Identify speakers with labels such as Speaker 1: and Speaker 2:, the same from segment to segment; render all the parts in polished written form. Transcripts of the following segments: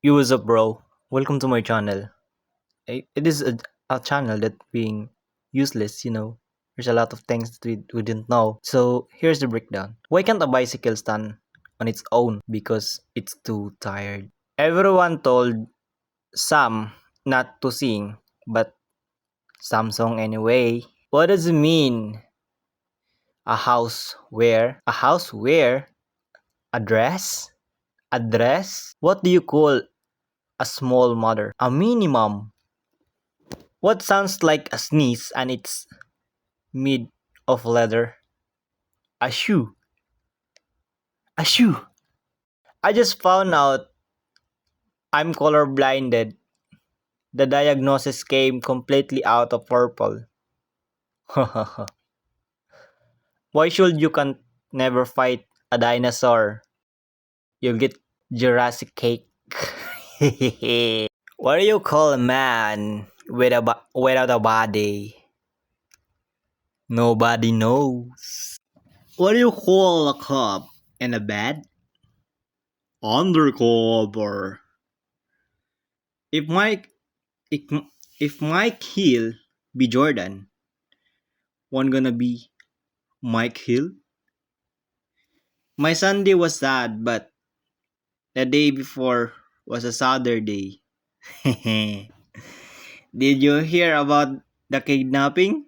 Speaker 1: Yo, what's up, bro? Welcome to my channel. It is a channel that being useless. There's a lot of things that we didn't know. So here's the breakdown. Why can't a bicycle stand on its own? Because it's too tired. Everyone told Sam not to sing, but Sam song anyway. What does it mean? A house where? A house where? A dress? A dress? What do you call a small mother? A minimum. What sounds like a sneeze and it's made of leather? A shoe. A shoe. I just found out I'm color blinded. The diagnosis came completely out of purple. Why should you can never fight a dinosaur? You'll get Jurassic cake. What do you call a man without a body? Nobody knows. What do you call a cop in a bed? Undercover. If Mike if, if Mike Hill be Jordan, one gonna be Mike Hill? My Sunday was sad, but the day before was a Saturday. Did you hear about the kidnapping?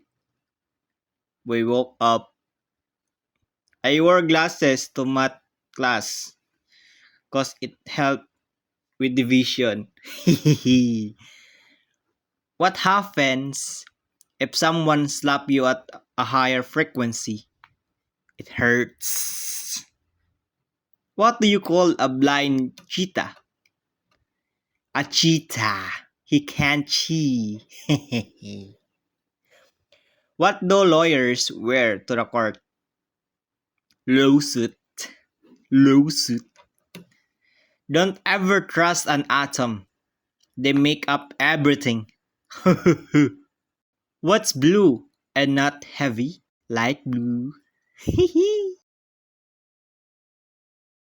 Speaker 1: We woke up. I wore glasses to math class cause it helped with division. What happens if someone slap you at a higher frequency? It hurts. What do you call a blind cheetah? A cheetah. He can't see. What do lawyers wear to the court? Lawsuit. Lawsuit. Don't ever trust an atom. They make up everything. What's blue and not heavy? Light blue.